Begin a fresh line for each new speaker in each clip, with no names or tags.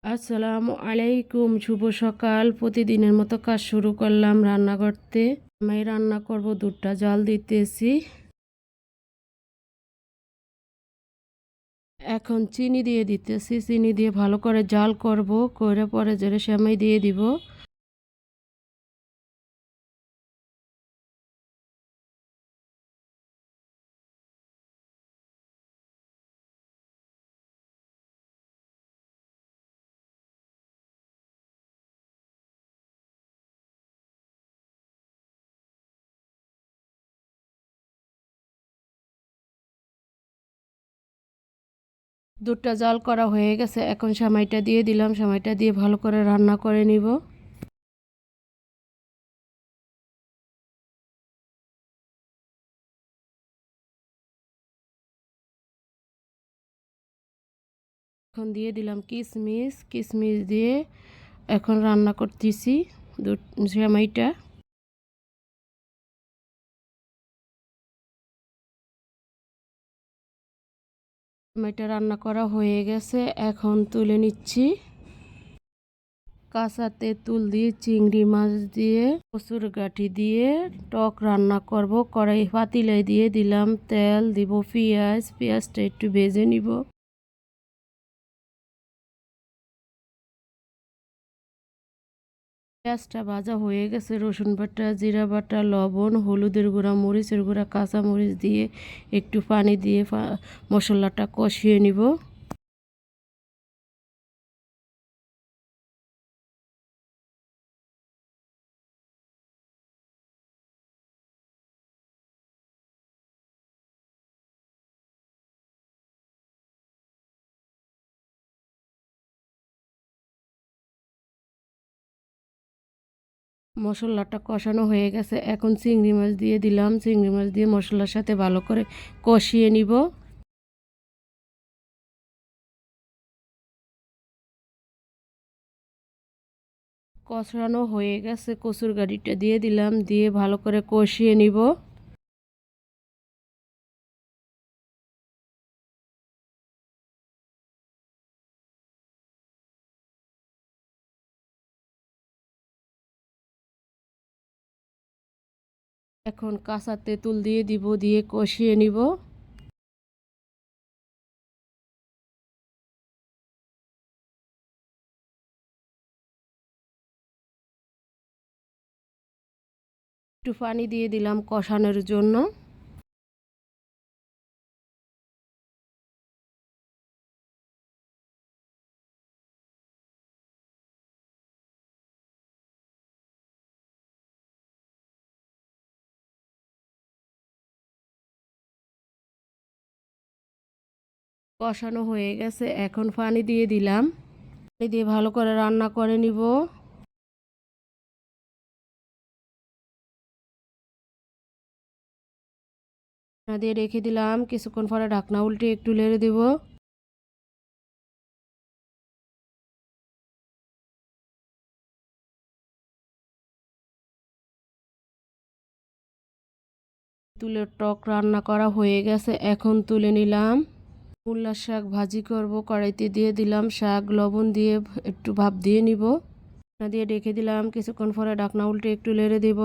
আসসালামু আলাইকুম, শুভ সকাল। প্রতিদিনের মতো কাজ শুরু করলাম রান্না করতে। আমি রান্না করব, দুধটা জাল দিতেছি। এখন চিনি দিয়ে দিতেছি, চিনি দিয়ে ভালো করে জাল করব, করে পরে জেরে সেমাই দিয়ে দিব। দুধটা জাল করা হয়ে গেছে, এখন সেমাইটা দিয়ে দিলাম। সেমাইটা দিয়ে ভালো করে রান্না করে নিব। এখন দিয়ে দিলাম কিশমিশ, কিশমিশ দিয়ে এখন রান্না করতেছি দুধ সেমাইটা। সেমাইটা রান্না করা হয়ে গেছে, এখন তুলে নিচ্ছি। কাঁচা তেঁতুল দিয়ে, চিংড়ি মাছ দিয়ে, কচুর গাঠি দিয়ে টক রান্না করব। কড়াই পাতিলে দিয়ে দিলাম তেল, দিব পেঁয়াজ, পেঁয়াজটা একটু ভেজে নিব। পেঁয়াজটা ভাজা হয়ে গেছে, রসুন বাটা, জিরা বাটা, লবণ, হলুদের গুঁড়া, মরিচের গুঁড়া, কাঁচা মরিচ দিয়ে একটু পানি দিয়ে মশলাটা কষিয়ে নিব। মশলাটা কষানো হয়ে গেছে, এখন চিংড়ি মাছ দিয়ে দিলাম। চিংড়ি মাছ দিয়ে মশলার সাথে ভালো করে কষিয়ে নিব। কষানো হয়ে গেছে, কচুর গাড়িটা দিয়ে দিলাম, দিয়ে ভালো করে কষিয়ে নিব। এখন কাঁচা তেঁতুল দিয়ে দিব, দিয়ে কষিয়ে নিব। একটু পানি দিয়ে দিলাম কষানোর জন্য। কষানো হয়ে গেছে, এখন পানি দিয়ে দিলাম। পানি দিয়ে ভালো করে রান্না করে নিব। ঢাকনা দিয়ে রেখে দিলাম, কিছুক্ষণ পরে ঢাকনা উল্টে একটু নেড়ে দেব। তুলের টক রান্না করা হয়ে গেছে, এখন তুলে নিলাম। মূলার শাক ভাজি করব, কড়াইতে দিয়ে দিলাম শাক, লবণ দিয়ে একটু ভাপ দিয়ে নিব। ঢাকনা দিয়ে রেখে দিলাম, কিছুক্ষণ পরে ঢাকনা উল্টে একটু নেড়ে দেব।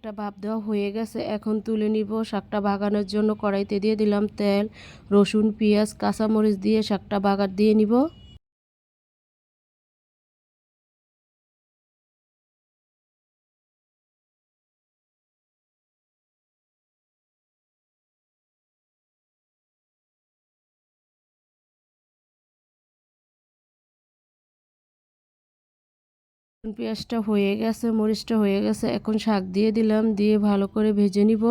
শাকটা ভাপ দেওয়া হয়ে গেছে, এখন তুলে নিব। শাকটা বাগানোর জন্য কড়াইতে দিয়ে দিলাম তেল, রসুন, পেঁয়াজ, কাঁচামরিচ দিয়ে শাকটা বাগার দিয়ে নিব। পেঁয়াজটা হয়ে গেছে, মরিচটা হয়ে গেছে, এখন শাক দিয়ে দিলাম, দিয়ে ভালো করে ভেজে নিব।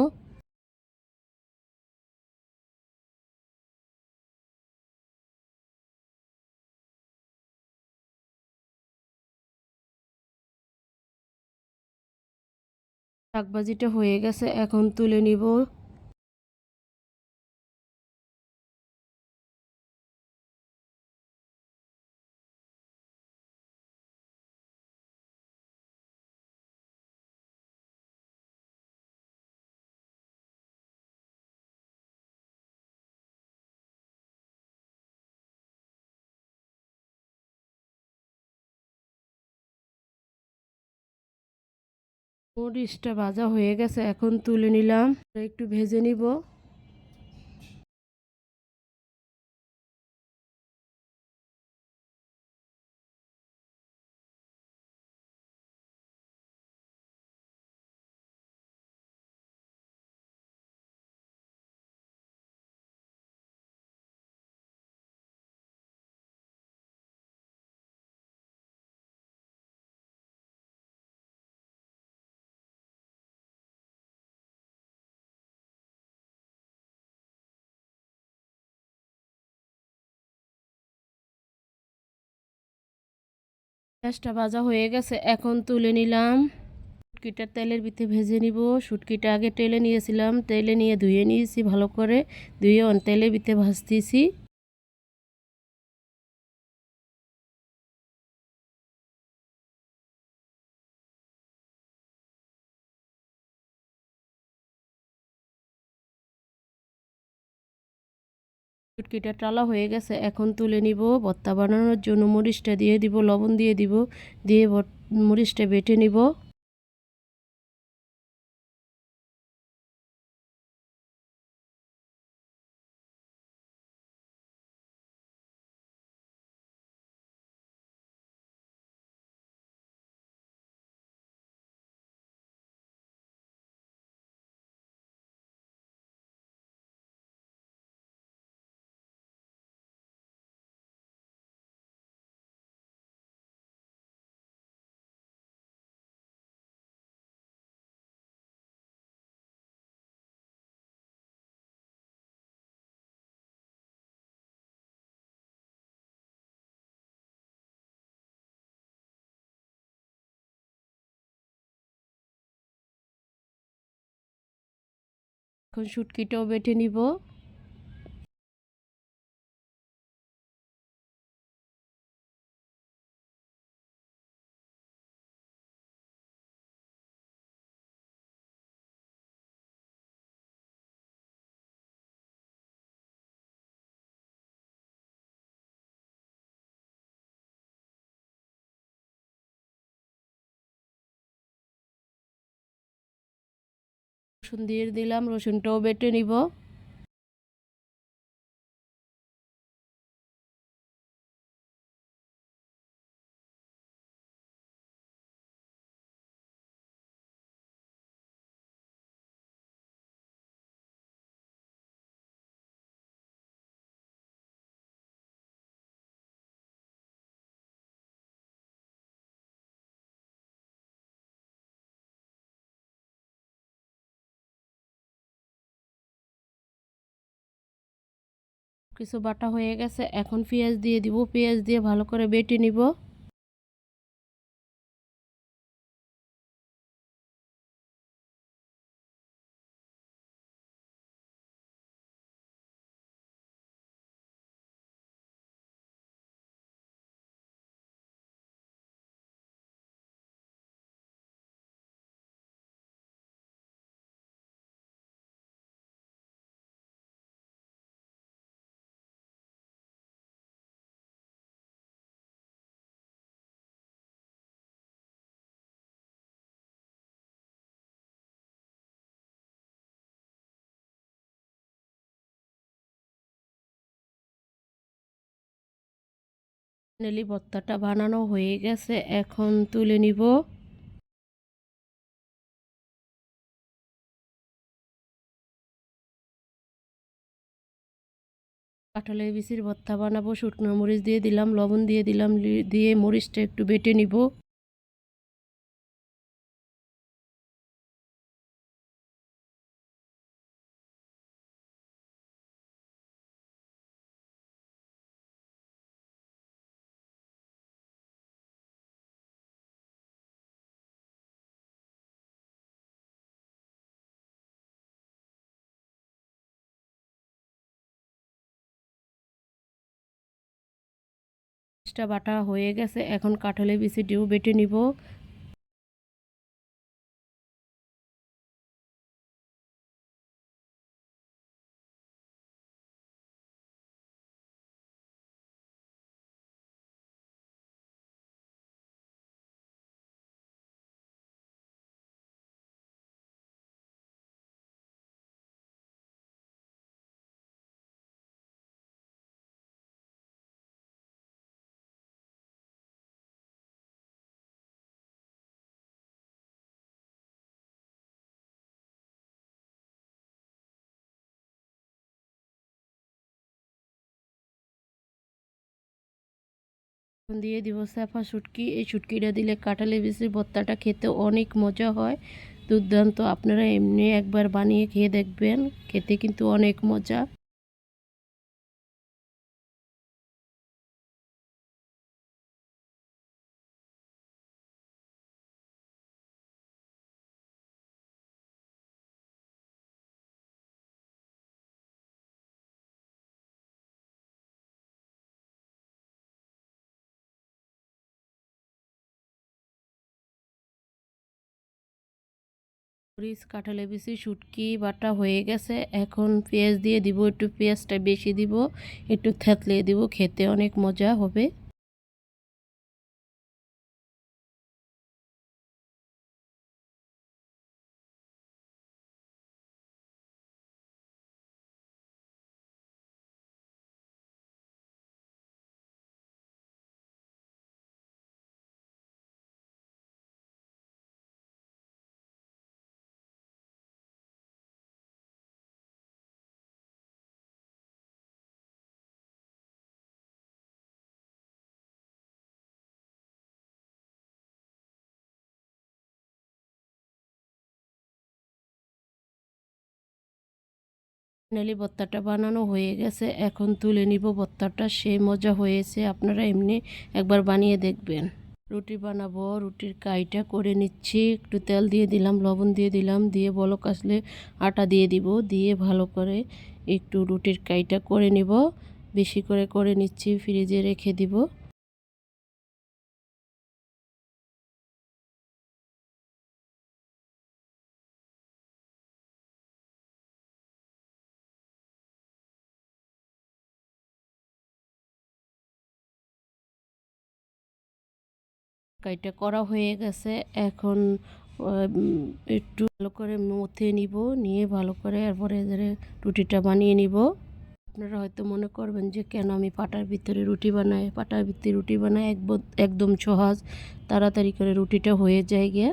শাকভাজিটা হয়ে গেছে, এখন তুলে নিব। মরিচটা ভাজা হয়ে গেছে, এখন তুলে নিলাম। একটু ভেজে নিব। পেঁয়াজটা ভাজা হয়ে গেছে, এখন তুলে নিলাম। শুটকিটা তেলের ভিতরে ভেজে নিব। শুটকিটা আগে তেলে নিয়েছিলাম, তেলে নিয়ে ধুয়ে নিয়েছি ভালো করে, ধুয়ে তেলের ভিতরে ভাজতেছি। শুটকিটা টালা হয়ে গেছে, এখন তুলে নিব। ভর্তা বানানোর জন্য মরিচটা দিয়ে দিব, লবণ দিয়ে দিব, দিয়ে মরিচটা বেটে নিব। এখন শুটকিটাও বেটে নিব। রসুন দিয়ে দিলাম, রসুনটাও বেটে নিব। কিছু বাটা হয়ে গেছে, এখন পেঁয়াজ দিয়ে দিব, পেঁয়াজ দিয়ে ভালো করে বেটে নিব। নেলি ভর্তাটা বানানো হয়ে গেছে, এখন তুলে নিব। কাঁঠালের বিচির ভর্তা বানাবো। শুকনো মরিচ দিয়ে দিলাম, লবণ দিয়ে দিলাম, দিয়ে মরিচটা একটু বেটে নিব। পেঁয়াজটা বাটা হয়ে গেছে, এখন কাঁঠালের বিচিটিও বেটে নিব। দিয়ে দিব স্যাফা শুটকি। এই শুটকিটা দিলে কাঁঠালের বিচির ভর্তাটা খেতে অনেক মজা হয়, দুর্দান্ত। আপনারা এমনি একবার বানিয়ে খেয়ে দেখবেন, খেতে কিন্তু অনেক মজা। মরিচ, কাঁঠালের বিচি, শুটকি বাটা হয়ে গেছে। এখন পেঁয়াজ দিয়ে দিব, একটু পেঁয়াজটা বেশি দিব, একটু থেতলে দিব, খেতে অনেক মজা হবে। ফাইনালি ভর্তাটা বানানো হয়ে গেছে, এখন তুলে নিব ভর্তাটা। সেই মজা হয়েছে, আপনারা এমনি একবার বানিয়ে দেখবেন। রুটি বানাবো, রুটির কাইটা করে নিচ্ছি। একটু তেল দিয়ে দিলাম, লবণ দিয়ে দিলাম, দিয়ে বলক আসলে আটা দিয়ে দিব, দিয়ে ভালো করে একটু রুটির কাইটা করে নিব। বেশি করে করে নিচ্ছি, ফ্রিজে রেখে দিব। কাইটা করা হয়ে গেছে, এখন একটু ভালো করে মথে নিব, নিয়ে ভালো করে এরপরে রুটিটা বানিয়ে নিব। আপনারা হয়তো মনে করবেন যে কেন আমি পাটার ভিতরে রুটি বানাই। পাটার ভিতরে রুটি বানাই একদম সহজ, তাড়াতাড়ি করে রুটিটা হয়ে যায় গিয়ে।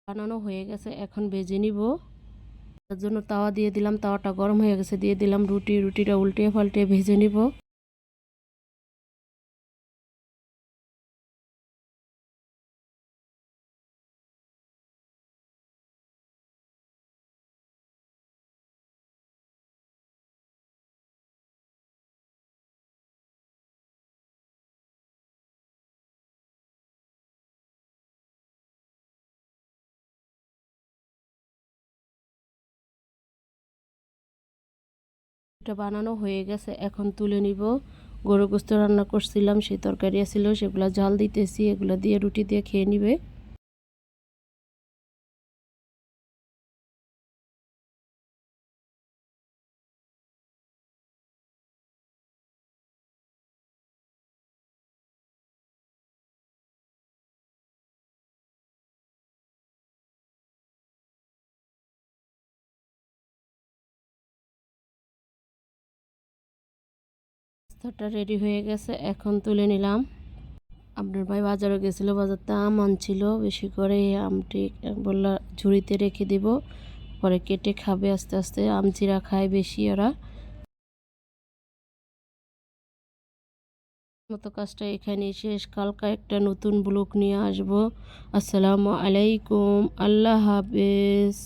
বানানো হয়ে গেছে, এখন ভেজে নিব। তার জন্য তাওয়া দিয়ে দিলাম, তাওয়াটা গরম হয়ে গেছে, দিয়ে দিলাম রুটিটা উল্টে পাল্টে ভেজে নিব। এটা বানানো হয়ে গেছে, এখন তুলে নিব। গরু গোস্ত রান্না করছিলাম, সেই তরকারি ছিল, সেগুলো জাল দিতেছি, এগুলো দিয়ে রুটি দিয়ে খেয়ে নিবে। ভর্তাটা রেডি হয়ে গেছে, এখন তুলে নিলাম। আপনার ভাই বাজারে গেছিলো, বাজারতে আম আনছিল বেশি করে। এই আমটি বললা ঝুড়িতে রেখে দিব, পরে কেটে খাবে আস্তে আস্তে। আম চিরা খায় বেশি ওরা। মতো কাজটা এখানেই শেষ। কালকে একটা নতুন ব্লগ নিয়ে আসবো। আসসালামু আলাইকুম, আল্লাহ হাফেজ।